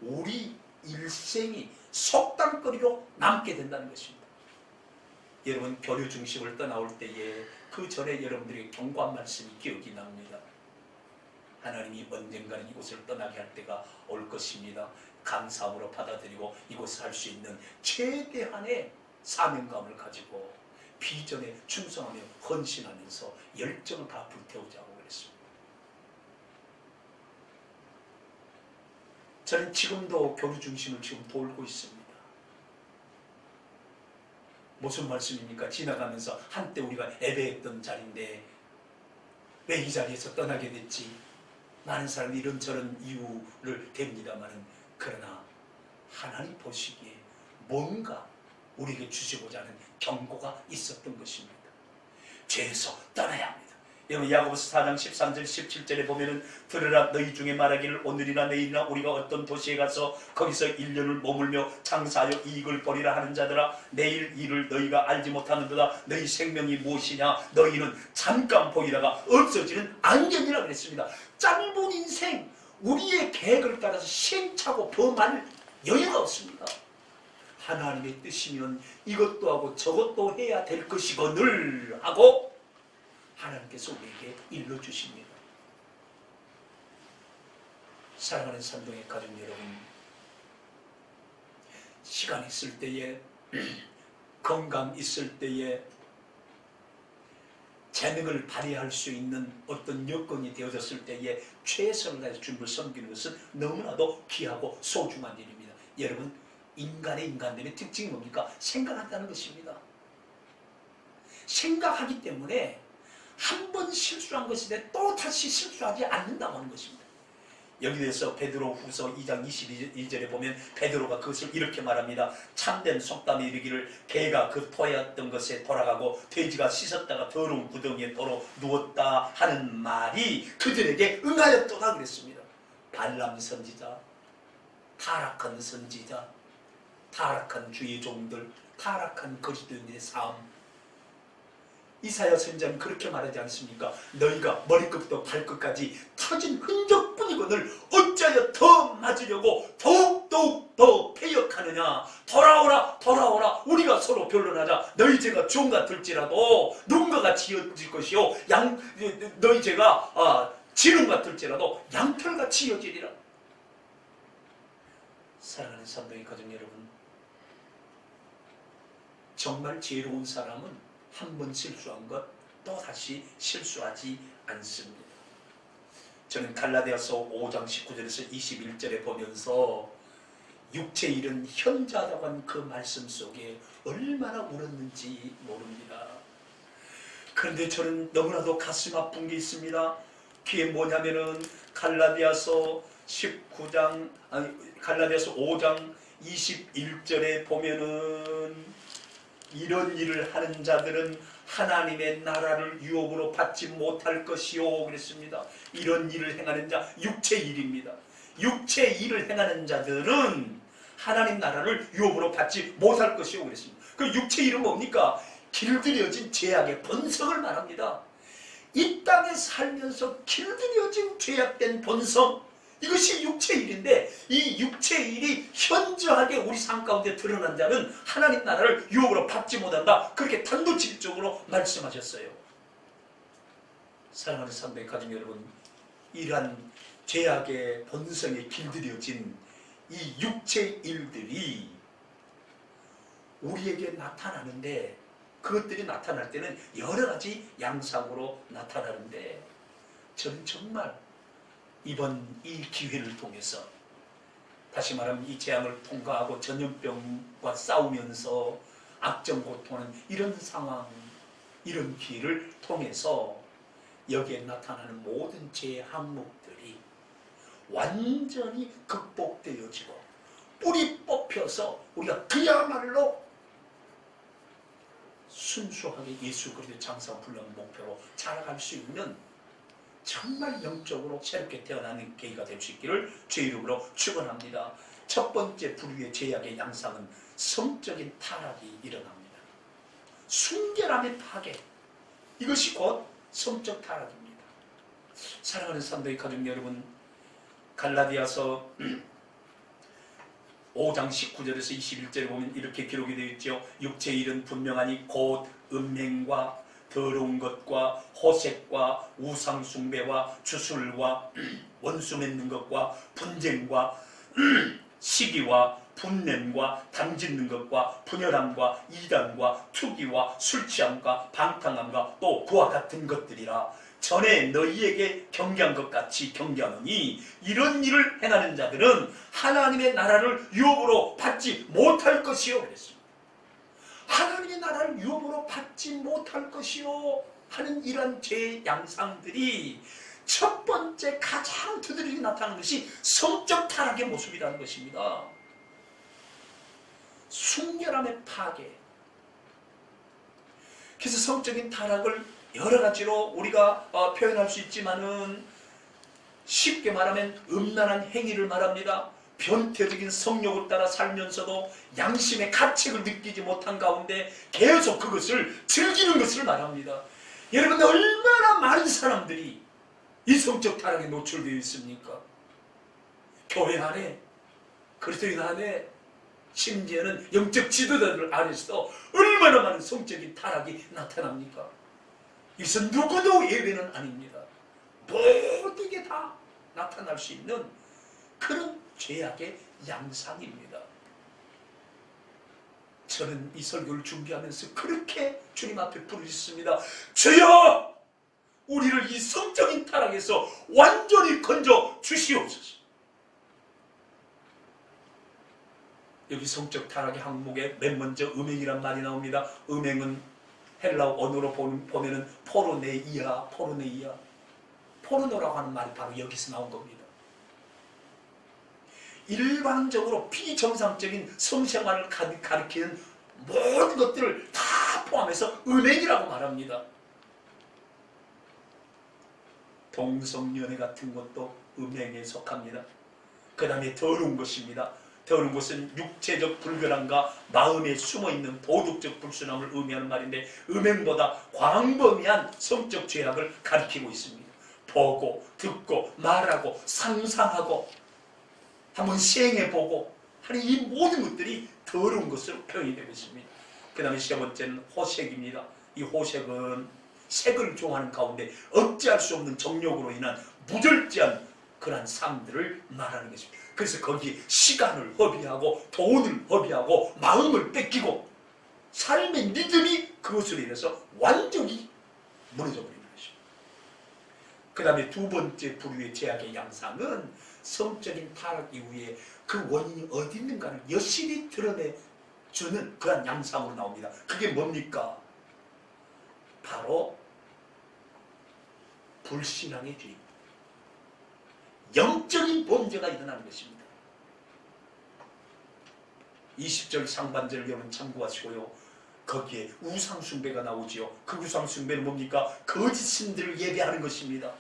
우리 일생이 속담거리로 남게 된다는 것입니다. 여러분, 교류 중심을 떠나올 때에 그 전에 여러분들에게 경고한 말씀이 기억이 납니다. 하나님이 언젠가는 이곳을 떠나게 할 때가 올 것입니다. 감사함으로 받아들이고 이곳을 할 수 있는 최대한의 사명감을 가지고 비전에 충성하며 헌신하면서 열정을 다 불태우자고 그랬습니다. 저는 지금도 교류 중심을 지금 돌고 있습니다. 무슨 말씀입니까? 지나가면서 한때 우리가 예배했던 자리인데 왜 이 자리에서 떠나게 됐지? 많은 사람이 이런저런 이유를 댑니다마는, 그러나 하나님 보시기에 뭔가 우리에게 주시고자 하는 경고가 있었던 것입니다. 죄에서 떠나야 합니다. 여러분, 야고보서 4장 13절 17절에 보면은 들으라, 너희 중에 말하기를 오늘이나 내일이나 우리가 어떤 도시에 가서 거기서 1년을 머물며 장사하여 이익을 벌이라 하는 자들아, 내일 일을 너희가 알지 못하는도다. 너희 생명이 무엇이냐? 너희는 잠깐 보이다가 없어지는 안개니라 그랬습니다. 짧은 인생, 우리의 계획을 따라서 시행착오 범할 여유가 없습니다. 하나님의 뜻이면 이것도 하고 저것도 해야 될 것이거늘 하고 하나님께서 우리에게 일러주십니다. 사랑하는 산동의 가족 여러분, 시간 있을 때에, 건강 있을 때에, 재능을 발휘할 수 있는 어떤 여건이 되어졌을 때에 최선을 다해서 주님을 섬기는 것은 너무나도 귀하고 소중한 일입니다. 여러분, 인간의 특징이 뭡니까? 생각한다는 것입니다. 생각하기 때문에 한 번 실수한 것인데 또 다시 실수하지 않는다고 하는 것입니다. 여기에서 베드로 후서 2장 22절에 보면 베드로가 그것을 이렇게 말합니다. 참된 속담에 이르기를 개가 그 토했던 것에 돌아가고 돼지가 씻었다가 더러운 구덩이에 도로 누웠다 하는 말이 그들에게 응하였도다 그랬습니다. 발람 선지자, 타락한 선지자, 타락한 주의 종들, 타락한 그리스도인의 삶, 이사야 선지자는 그렇게 말하지 않습니까? 너희가 머리끝부터 발끝까지 터진 흔적뿐이거늘 어찌하여 더 맞으려고 더욱 더 패역하느냐? 돌아오라 돌아오라, 우리가 서로 변론하자. 너희 죄가 종 같을지라도 누군가가 지어질 것이요, 너희 죄가 지름 같을지라도 양털같이 이어지리라. 사랑하는 산동의 가족 여러분, 정말 지혜로운 사람은 한 번 실수한 것 또다시 실수하지 않습니다. 저는 갈라디아서 5장 19절에서 21절에 보면서 육체의 일은 현저하다고 한 그 말씀 속에 얼마나 울었는지 모릅니다. 그런데 저는 너무나도 가슴 아픈 게 있습니다. 그게 뭐냐면은 갈라디아서 5장 21절에 보면은 이런 일을 하는 자들은 하나님의 나라를 유업으로 받지 못할 것이요 그랬습니다. 이런 일을 행하는 자, 육체의 일입니다. 육체의 일을 행하는 자들은 하나님 나라를 유업으로 받지 못할 것이요 그랬습니다. 그 육체의 일은 뭡니까? 길들여진 죄악의 본성을 말합니다. 이 땅에 살면서 길들여진 죄악된 본성, 이것이 육체의 일인데, 이 육체의 일이 현저하게 우리 삶 가운데 드러난 자는 하나님 나라를 유업으로 받지 못한다. 그렇게 단도직입적으로 말씀하셨어요. 사랑하는 산도의 가족 여러분, 이러한 죄악의 본성에 길들여진 이 육체의 일들이 우리에게 나타나는데, 그것들이 나타날 때는 여러 가지 양상으로 나타나는데, 저는 정말 이번 이 기회를 통해서, 다시 말하면 이 재앙을 통과하고 전염병과 싸우면서 악정 고통하는 이런 상황, 이런 기회를 통해서 여기에 나타나는 모든 죄의 항목들이 완전히 극복되어지고 뿌리 뽑혀서 우리가 그야말로 순수하게 예수 그리스도의 장사 불량 목표로 자라갈 수 있는 정말 영적으로 새롭게 태어나는 계기가 될 수 있기를 주의 이름으로 축원합니다. 첫 번째 불의의 죄악의 양상은 성적인 타락이 일어납니다. 순결함의 파괴, 이것이 곧 성적 타락입니다. 사랑하는 산도의 가족 여러분, 갈라디아서 5장 19절에서 21절에 보면 이렇게 기록이 되어 있죠. 육체의 일은 분명하니 곧 음행과 더러운 것과 호색과 우상숭배와 주술과 원수 맺는 것과 분쟁과 시기와 분냄과 담짓는 것과 분열함과 이단과 투기와 술취함과 방탕함과 또 그와 같은 것들이라. 전에 너희에게 경계한 것 같이 경계하노니 이런 일을 행하는 자들은 하나님의 나라를 유업으로 받지 못할 것이요 그랬습니다. 하나님의 나라를 유업으로 받지 못할 것이요 하는 이런 죄의 양상들이 첫 번째 가장 두드러지게 나타나는 것이 성적 타락의 모습이라는 것입니다. 순결함의 파괴. 그래서 성적인 타락을 여러 가지로 우리가 표현할 수 있지만은 쉽게 말하면 음란한 행위를 말합니다. 변태적인 성욕을 따라 살면서도 양심의 가책을 느끼지 못한 가운데 계속 그것을 즐기는 것을 말합니다. 여러분 얼마나 많은 사람들이 이 성적 타락에 노출되어 있습니까? 교회 안에, 그리스도인 안에, 심지어는 영적 지도자들 안에서도 얼마나 많은 성적인 타락이 나타납니까? 이것은 누구도 예외는 아닙니다. 모두에게 다 나타날 수 있는 그런 죄악의 양상입니다. 저는 이 설교를 준비하면서 그렇게 주님 앞에 부르짖습니다. 주여! 우리를 이 성적인 타락에서 완전히 건져 주시옵소서. 여기 성적 타락의 항목에 맨 먼저 음행이란 말이 나옵니다. 음행은 헬라어 언어로 보면은 포르네이아. 포르노라고 하는 말이 바로 여기서 나온 겁니다. 일반적으로 비정상적인 성생활을 가리키는 모든 것들을 다 포함해서 음행이라고 말합니다. 동성연애 같은 것도 음행에 속합니다. 그 다음에 더러운 것입니다. 더러운 것은 육체적 불결함과 마음에 숨어있는 도덕적 불순함을 의미하는 말인데 음행보다 광범위한 성적 죄악을 가리키고 있습니다. 보고 듣고 말하고 상상하고 한번 시행해보고 하는 이 모든 것들이 더러운 것으로 표현이 되고 있습니다. 그 다음에 세 번째는 호색입니다. 이 호색은 색을 좋아하는 가운데 억제할 수 없는 정욕으로 인한 무절제한 그러한 삶들을 말하는 것입니다. 그래서 거기에 시간을 허비하고 돈을 허비하고 마음을 뺏기고 삶의 리듬이 그것으로 인해서 완전히 무너져 버리는 것입니다. 그 다음에 두 번째 부류의 죄악의 양상은 성적인 타락 이후에 그 원인이 어디 있는가를 여실히 드러내주는 그런 양상으로 나옵니다. 그게 뭡니까? 바로 불신앙의 죄입니다. 영적인 범죄가 일어나는 것입니다. 20절 상반절을 여러분 참고하시고요. 거기에 우상숭배가 나오지요. 그 우상숭배는 뭡니까? 거짓 신들을 예배하는 것입니다.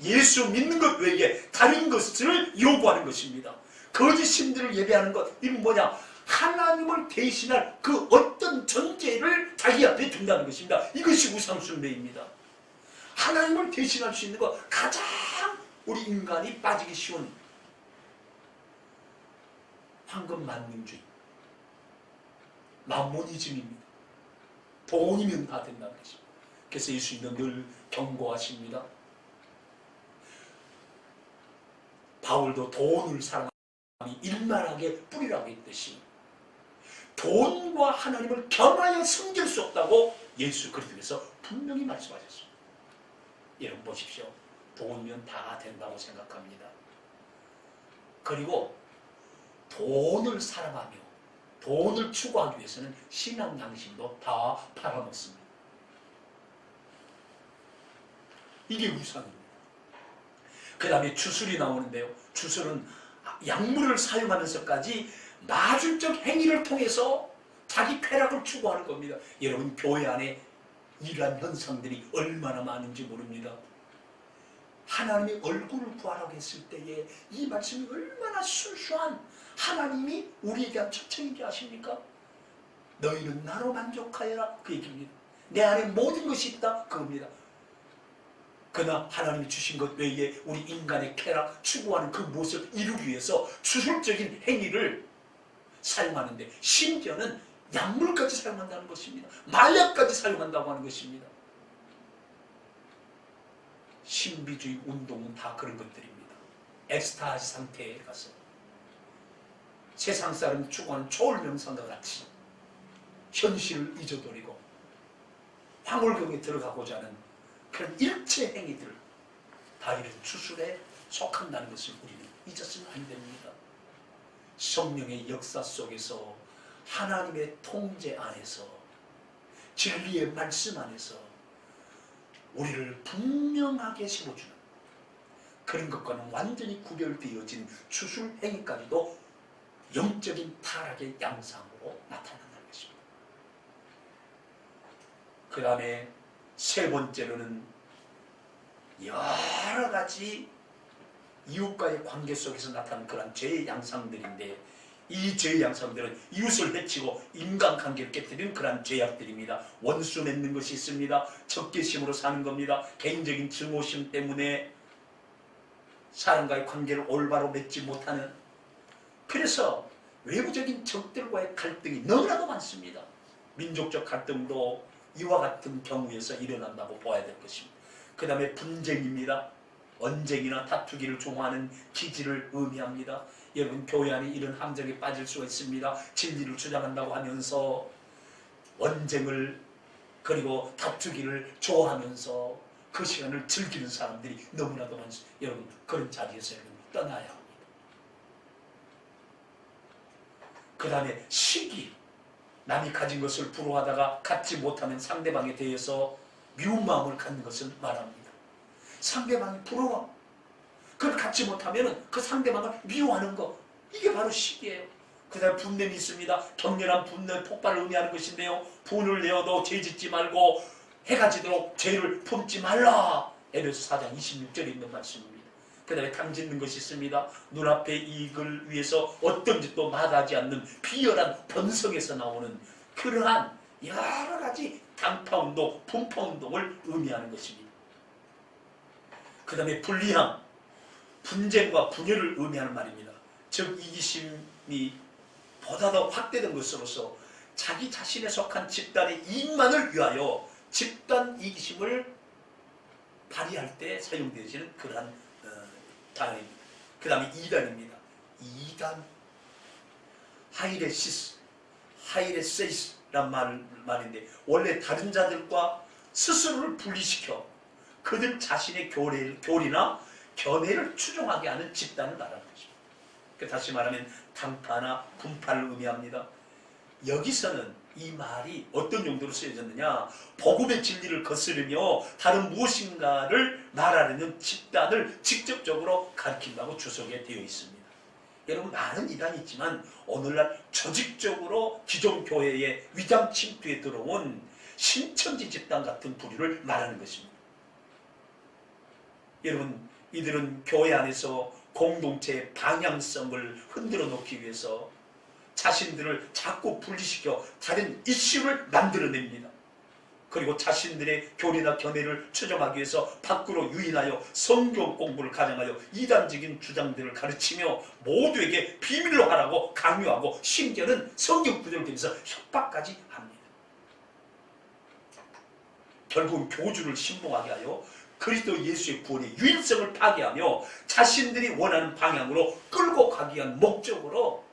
예수 믿는 것 외에 다른 것을 요구하는 것입니다. 거짓 신들을 예배하는 것, 이건 뭐냐? 하나님을 대신할 그 어떤 존재를 자기 앞에 둔다는 것입니다. 이것이 우상숭배입니다. 하나님을 대신할 수 있는 것, 가장 우리 인간이 빠지기 쉬운 황금만능주의, 맘모니즘입니다. 돈이면 다 된다는 것입니다. 그래서 예수님은 늘 경고하십니다. 바울도 돈을 사랑하니 일만하게 뿌리라고 했듯이 돈과 하나님을 겸하여 섬길 수 없다고 예수 그리스도께서 분명히 말씀하셨습니다. 여러분 보십시오. 돈이면 다 된다고 생각합니다. 그리고 돈을 사랑하며 돈을 추구하기 위해서는 신앙 양심도 다 팔아먹습니다. 이게 우상입니다. 그 다음에 주술이 나오는데요. 주술은 약물을 사용하면서까지 마술적 행위를 통해서 자기 쾌락을 추구하는 겁니다. 여러분 교회 안에 이러한 현상들이 얼마나 많은지 모릅니다. 하나님의 얼굴을 구하라고 했을 때에 이 말씀이 얼마나 순수한 하나님이 우리에게 한 초청인지 아십니까? 너희는 나로 만족하여라 그 얘기입니다. 내 안에 모든 것이 있다 그겁니다. 그러나 하나님이 주신 것 외에 우리 인간의 쾌락 추구하는 그 무엇을 이루기 위해서 주술적인 행위를 사용하는데 심지어는 약물까지 사용한다는 것입니다. 마약까지 사용한다고 하는 것입니다. 신비주의 운동은 다 그런 것들입니다. 엑스타시 상태에 가서 세상 사람 추구하는 초월명상과 같이 현실을 잊어버리고 황홀경에 들어가고자 하는 그런 일체 행위들 다 이런 추술에 속한다는 것을 우리는 잊어서는 안 됩니다. 성령의 역사 속에서 하나님의 통제 안에서 진리의 말씀 안에서 우리를 분명하게 세워주는 그런 것과는 완전히 구별되어진 추술 행위까지도 영적인 타락의 양상으로 나타난다는 것입니다. 그 다음에 세 번째로는 여러 가지 이웃과의 관계 속에서 나타나는 그런 죄의 양상들인데, 이 죄의 양상들은 이웃을 해치고 인간관계를 깨뜨리는 그런 죄악들입니다. 원수 맺는 것이 있습니다. 적개심으로 사는 겁니다. 개인적인 증오심 때문에 사람과의 관계를 올바로 맺지 못하는, 그래서 외부적인 적들과의 갈등이 너무나도 많습니다. 민족적 갈등도 이와 같은 경우에서 일어난다고 봐야 될 것입니다. 그 다음에 분쟁입니다. 언쟁이나 다투기를 좋아하는 기질을 의미합니다. 여러분, 교회 안에 이런 함정에 빠질 수가 있습니다. 진리를 주장한다고 하면서 언쟁을 그리고 다투기를 좋아하면서 그 시간을 즐기는 사람들이 너무나도 많습니다. 여러분, 그런 자리에서 여러분 떠나야 합니다. 그 다음에 시기, 남이 가진 것을 부러워하다가 갖지 못하면 상대방에 대해서 미운 마음을 갖는 것을 말합니다. 상대방이 부러워, 그걸 갖지 못하면 그 상대방을 미워하는 것, 이게 바로 시기예요. 그 다음에 분냄이 있습니다. 격렬한 분냄, 폭발을 의미하는 것인데요, 분을 내어도 죄짓지 말고 해가 지도록 죄를 품지 말라, 에베소 4장 26절에 있는 말씀입니다. 그 다음에 탕짓는 것이 있습니다. 눈앞의 이익을 위해서 어떤 짓도 마다하지 않는 비열한 본성에서 나오는 그러한 여러 가지 당파운동, 분파운동을 의미하는 것입니다. 그 다음에 불리함, 분쟁과 분열을 의미하는 말입니다. 즉 이기심이 보다 더 확대된 것으로서 자기 자신에 속한 집단의 이익만을 위하여 집단 이기심을 발휘할 때 사용되어지는 그러한 단어입니다. 그 다음에 이단입니다. 이단, 하이레시스, 하이레세이스란 말인데, 원래 다른 자들과 스스로를 분리시켜 그들 자신의 교리나 견해를 추종하게 하는 집단을 말하는 것입니다. 다시 말하면 당파나 분파를 의미합니다. 여기서는 이 말이 어떤 용도로 쓰여졌느냐, 복음의 진리를 거스르며 다른 무엇인가를 말하려는 집단을 직접적으로 가리킨다고 주석에 되어 있습니다. 여러분, 많은 이단이 있지만 오늘날 조직적으로 기존 교회의 위장 침투에 들어온 신천지 집단 같은 부류를 말하는 것입니다. 여러분, 이들은 교회 안에서 공동체의 방향성을 흔들어 놓기 위해서 자신들을 자꾸 분리시켜 다른 이슈를 만들어냅니다. 그리고 자신들의 교리나 견해를 추종하기 위해서 밖으로 유인하여 성경 공부를 가장하여 이단적인 주장들을 가르치며 모두에게 비밀로 하라고 강요하고 심지어는 성경 구절을 들면서 협박까지 합니다. 결국은 교주를 신봉하게 하여 그리스도 예수의 구원의 유일성을 파괴하며 자신들이 원하는 방향으로 끌고 가기 위한 목적으로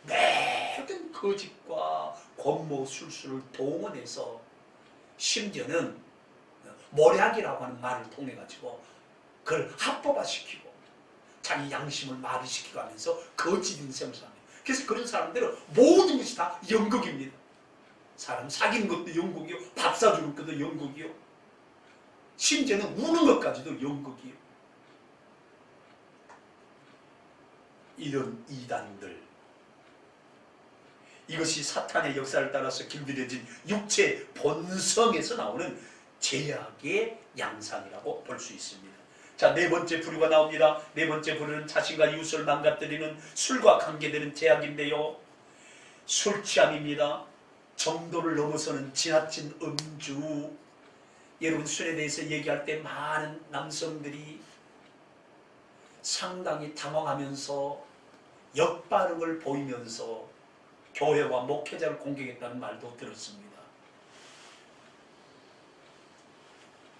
모든 거짓과 권모 술수를 동원해서 심지어는 모략이라고 하는 말을 통해 가지고 그걸 합법화시키고 자기 양심을 마비시키고 하면서 거짓 인생을 삽니다. 그래서 그런 사람들은 모든 것이 다 연극입니다. 사람 사귀는 것도 연극이요, 밥 사주는 것도 연극이요, 심지어는 우는 것까지도 연극이요. 이런 이단들, 이것이 사탄의 역사를 따라서 길들여진 육체 본성에서 나오는 죄악의 양상이라고 볼 수 있습니다. 자, 네 번째 부류가 나옵니다. 네 번째 부류는 자신과 이웃을 망가뜨리는 술과 관계되는 죄악인데요, 술 취함입니다. 정도를 넘어서는 지나친 음주. 여러분, 술에 대해서 얘기할 때 많은 남성들이 상당히 당황하면서 역반응을 보이면서 교회와 목회자를 공격했다는 말도 들었습니다.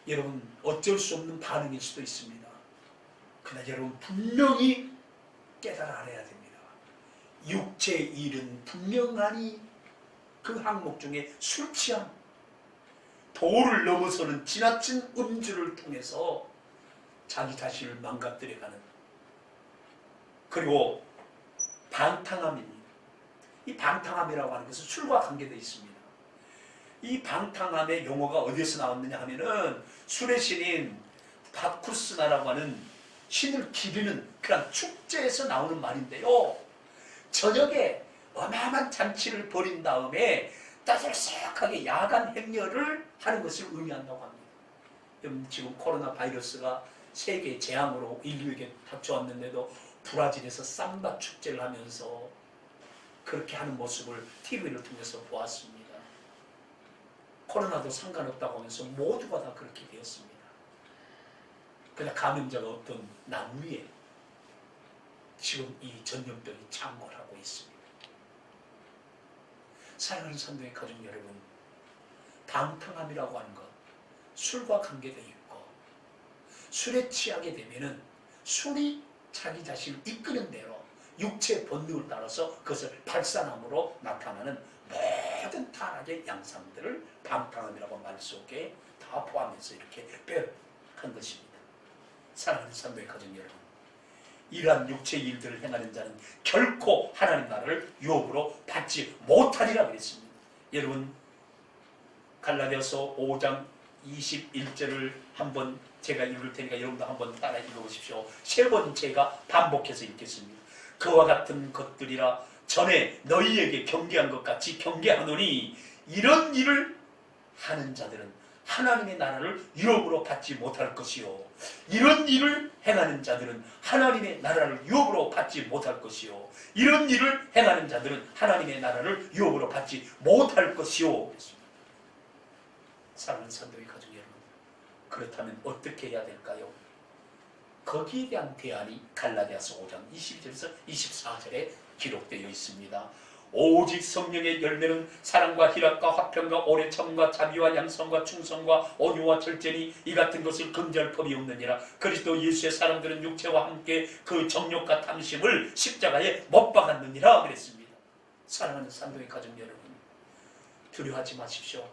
여러분, 어쩔 수 없는 반응일 수도 있습니다. 그러나 여러분, 분명히 깨달아 알아야 됩니다. 육체의 일은 분명하니 그 항목 중에 술 취함, 도를 넘어서는 지나친 음주를 통해서 자기 자신을 망가뜨려가는, 그리고 방탕함입니다. 이 방탕함이라고 하는 것은 술과 관계되어 있습니다. 이 방탕함의 용어가 어디에서 나왔느냐 하면은 술의 신인 바쿠스나라고 하는 신을 기리는 그런 축제에서 나오는 말인데요. 저녁에 어마어마한 잔치를 벌인 다음에 따뜻하게 야간 행렬을 하는 것을 의미한다고 합니다. 지금 코로나 바이러스가 세계 재앙으로 인류에게 닥쳐왔는데도 브라질에서 삼바 축제를 하면서 그렇게 하는 모습을 TV를 통해서 보았습니다. 코로나도 상관없다고 하면서 모두가 다 그렇게 되었습니다. 그러나 감염자가 어떤 나무 위에 지금 이 전염병이 창궐하고 있습니다. 사랑하는 산도의 가족 여러분, 방탕함이라고 하는 것, 술과 관계되어 있고, 술에 취하게 되면은 술이 자기 자신을 이끄는 대로 육체의 본능을 따라서 그것을 발산함으로 나타나는 모든 타락의 양상들을 방탕함이라고 말 속에 다 포함해서 이렇게 표현한 것입니다. 사랑하는 산도의 가족 여러분, 이러한 육체의 일들을 행하는 자는 결코 하나님 나라를 유업으로 받지 못하리라 그랬습니다. 여러분, 갈라디아서 5장 21절을 한번 제가 읽을 테니까 여러분도 한번 따라 읽어보십시오. 세 번째가 반복해서 읽겠습니다. 그와 같은 것들이라 전에 너희에게 경계한 것 같이 경계하노니 이런 일을 하는 자들은 하나님의 나라를 유업으로 받지 못할 것이요, 이런 일을 행하는 자들은 하나님의 나라를 유업으로 받지 못할 것이요, 이런 일을 행하는 자들은 하나님의 나라를 유업으로 받지 못할 것이요. 사랑하는 성도의 가족 여러분, 그렇다면 어떻게 해야 될까요? 거기에 대한 대안이 갈라디아서 5장 22절에서 24절에 기록되어 있습니다. 오직 성령의 열매는 사랑과 희락과 화평과 오래 참과 자비와 양성과 충성과 온유와 절제니 이 같은 것을 금지할 법이 없느니라. 그리스도 예수의 사람들은 육체와 함께 그 정욕과 탐심을 십자가에 못 박았느니라 그랬습니다. 사랑하는 산도의 가족 여러분, 두려워하지 마십시오.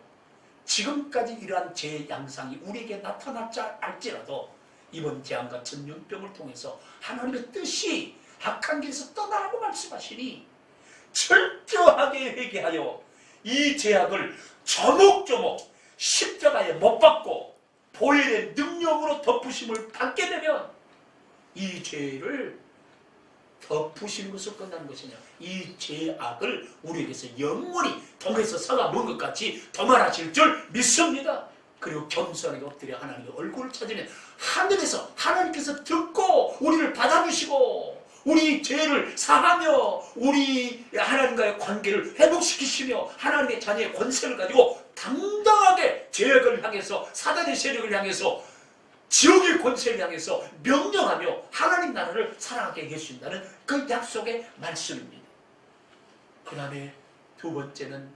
지금까지 이러한 제 양상이 우리에게 나타났지 할지라도 이번 재앙과 전염병을 통해서 하나님의 뜻이 악한 길에서 떠나라고 말씀하시니 철저하게 회개하여 이 죄악을 조목조목 십자가에 못 박고 보혈의 능력으로 덮으심을 받게 되면 이 죄를 덮으시는 것으로 끝나는 것이냐, 이 죄악을 우리에게서 영원히 동에서 사가 먹은 것 같이 도말하실 줄 믿습니다. 그리고 겸손하게 엎드려 하나님의 얼굴을 찾으면 하늘에서 하나님께서 듣고 우리를 받아주시고 우리 죄를 사하며 우리 하나님과의 관계를 회복시키시며 하나님의 자녀의 권세를 가지고 당당하게 죄악을 향해서 사단의 세력을 향해서 지옥의 권세를 향해서 명령하며 하나님 나라를 살아가게 해주신다는 그 약속의 말씀입니다. 그 다음에 두 번째는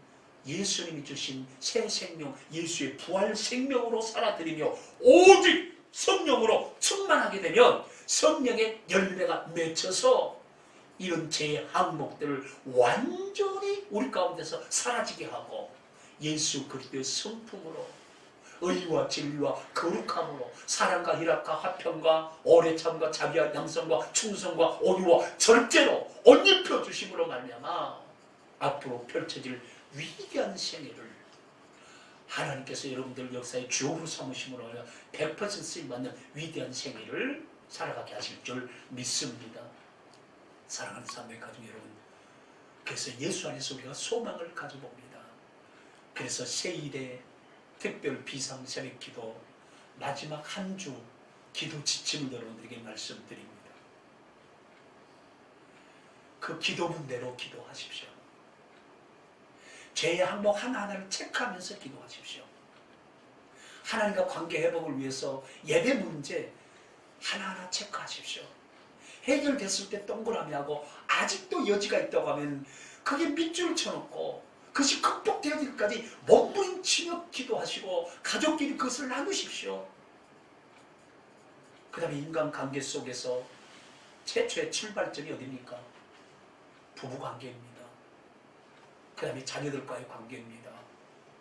예수님이 주신 새 생명, 예수의 부활 생명으로 살아드리며 오직 성령으로 충만하게 되면 성령의 열매가 맺혀서 이런 죄의 항목들을 완전히 우리 가운데서 사라지게 하고 예수 그리스도의 성품으로 의와 진리와 거룩함으로 사랑과 희락과 화평과 오래 참과 자비와 양성과 충성과 온유와 절제로 옷 입혀 주심으로 말미암아 앞으로 펼쳐질 위대한 생애를 하나님께서 여러분들 역사의 주역으로 삼으심으로 100% 쓰임받는 위대한 생애를 살아가게 하실 줄 믿습니다. 사랑하는 산도의 가족 여러분, 그래서 예수 안에서 우리가 소망을 가져봅니다. 그래서 새일에 특별 비상새벽 기도 마지막 한 주 기도 지침을 여러분들에게 말씀드립니다. 그 기도문대로 기도하십시오. 죄의 항목 하나하나를 체크하면서 기도하십시오. 하나님과 관계 회복을 위해서 예배 문제 하나하나 체크하십시오. 해결됐을 때 동그라미 하고 아직도 여지가 있다고 하면 그게 밑줄을 쳐놓고 그것이 극복되어지기까지 몸부림치며 기도하시고 가족끼리 그것을 나누십시오. 그 다음에 인간관계 속에서 최초의 출발점이 어디입니까? 부부관계입니다. 그 다음에 자녀들과의 관계입니다.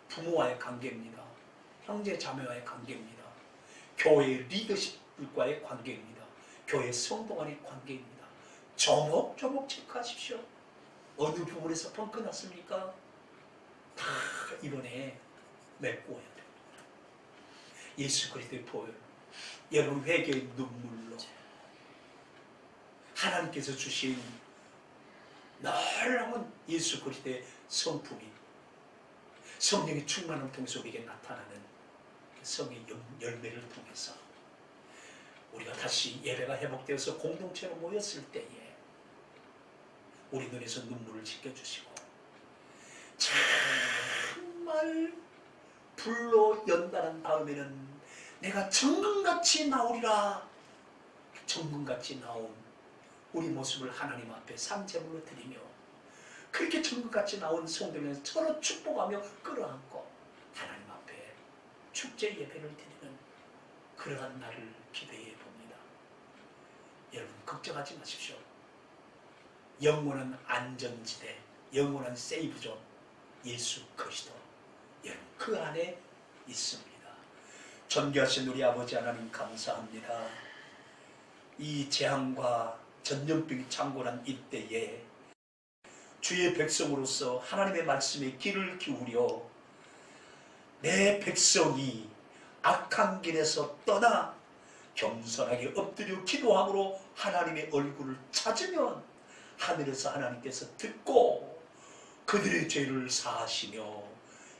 부모와의 관계입니다. 형제 자매와의 관계입니다. 교회 리더십과의 관계입니다. 교회 성도 간의 관계입니다. 조목조목 체크하십시오. 어느 부분에서 펑크 났습니까? 다 이번에 메꿔야 됩니다. 예수 그리스도의 보혈, 여러분 회개의 눈물로 하나님께서 주신 놀라운 예수 그리스도의 성품이 성령의 충만함을 통해서 우리에게 나타나는 성의 열매를 통해서 우리가 다시 예배가 회복되어서 공동체로 모였을 때에 우리 눈에서 눈물을 지켜주시고 정말 불로 연단한 다음에는 내가 정금같이 나오리라. 정금같이 나온 우리 모습을 하나님 앞에 산제물로 드리며 그렇게 정금같이 나온 성도들을 서로 축복하며 끌어안고 하나님 앞에 축제 예배를 드리는 그러한 날을 기대해 봅니다. 여러분 걱정하지 마십시오. 영원한 안전지대, 영원한 세이브존 예수 그리스도, 여러분 그 안에 있습니다. 존귀하신 우리 아버지 하나님 감사합니다. 이 재앙과 전염병이 창궐한 이때에 주의 백성으로서 하나님의 말씀에 귀를 기울여 내 백성이 악한 길에서 떠나 겸손하게 엎드려 기도함으로 하나님의 얼굴을 찾으면 하늘에서 하나님께서 듣고 그들의 죄를 사하시며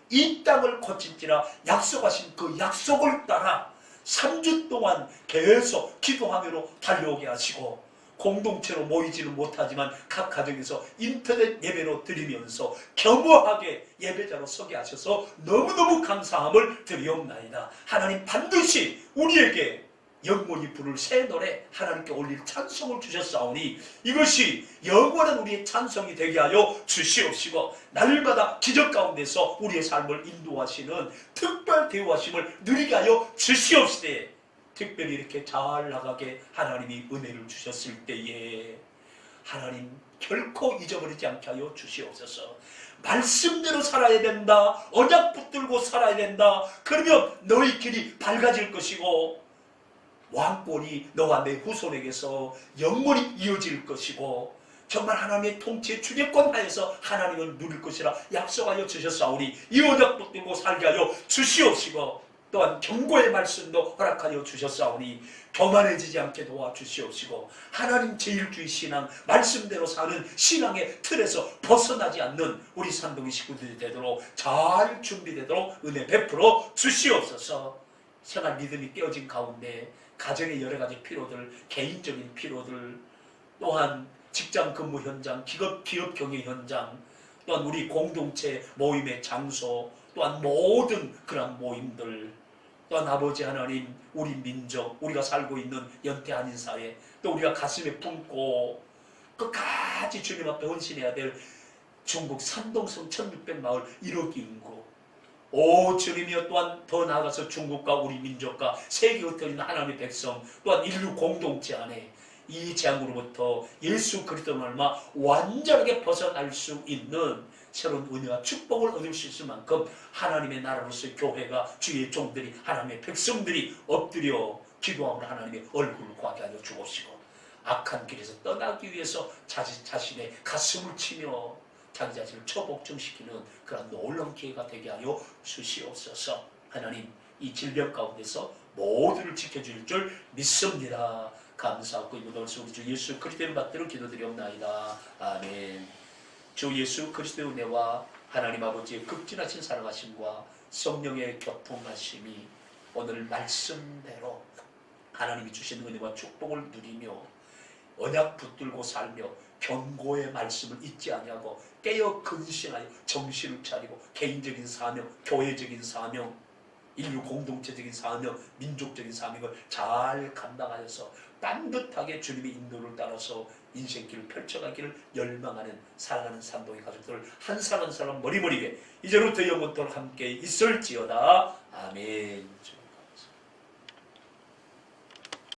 이 땅을 고칠지라 약속하신 그 약속을 따라 3주 동안 계속 기도하며 달려오게 하시고 공동체로 모이지는 못하지만 각 가정에서 인터넷 예배로 드리면서 겸허하게 예배자로 서게 하셔서 너무너무 감사함을 드리옵나이다. 하나님 반드시 우리에게 영원히 부를 새 노래 하나님께 올릴 찬송을 주셨사오니 이것이 영원한 우리의 찬송이 되게 하여 주시옵시고 날마다 기적 가운데서 우리의 삶을 인도하시는 특별 대우하심을 누리게 하여 주시옵시되 특별히 이렇게 잘 나가게 하나님이 은혜를 주셨을 때에 하나님 결코 잊어버리지 않게 하여 주시옵소서. 말씀대로 살아야 된다. 언약 붙들고 살아야 된다. 그러면 너희 길이 밝아질 것이고 왕권이 너와 내 후손에게서 영원히 이어질 것이고 정말 하나님의 통치의 주재권 하에서 하나님을 누릴 것이라 약속하여 주셨사오니 이 언약 붙들고 살게 하여 주시옵시고 또한 경고의 말씀도 허락하여 주셨사오니 교만해지지 않게 도와주시옵시고 하나님 제일주의 신앙 말씀대로 사는 신앙의 틀에서 벗어나지 않는 우리 산동이 식구들이 되도록 잘 준비되도록 은혜 베풀어 주시옵소서. 생활 믿음이 깨어진 가운데 가정의 여러 가지 필요들, 개인적인 필요들, 또한 직장 근무 현장, 기업 경영 현장, 또한 우리 공동체 모임의 장소, 또한 모든 그런 모임들, 또한 아버지 하나님 우리 민족, 우리가 살고 있는 연태 한인 사회, 또 우리가 가슴에 품고 끝까지 주님 앞에 헌신해야 될 중국 산동성 1600마을 1억 인구, 오 주님이여 또한 더 나아가서 중국과 우리 민족과 세계 흩어진 하나님의 백성 또한 인류 공동체 안에 이 재앙으로부터 예수 그리스도로 말미암아 완전하게 벗어날 수 있는 새로운 은혜와 축복을 얻을 수 있을 만큼 하나님의 나라로서의 교회가 주의 종들이 하나님의 백성들이 엎드려 기도함으로 하나님의 얼굴을 구하게 하여 주옵시고 악한 길에서 떠나기 위해서 자신의 가슴을 치며 자기 자신을 처복종시키는 그런 놀라운 기회가 되게 하여 주시옵소서. 하나님 이 질병 가운데서 모두를 지켜줄 줄 믿습니다. 감사하고 이 모든 우리 주 예수 그리스도의 받들어 기도드리옵나이다. 아멘. 주 예수 그리스도의 은혜와 하나님 아버지의 극진하신 사랑하심과 성령의 교통하심이 오늘 말씀대로 하나님이 주신 은혜와 축복을 누리며 언약 붙들고 살며 경고의 말씀을 잊지 아니하고 깨어 근신하여 정신을 차리고 개인적인 사명, 교회적인 사명, 인류 공동체적인 사명, 민족적인 사명을 잘 감당하여서 딴듯하게 주님의 인도를 따라서 인생길을 펼쳐가기를 열망하는 사랑하는 산동의 가족들 한 사람 한 사람 머리머리에 이제부터 영원토록 함께 있을지어다. 아멘.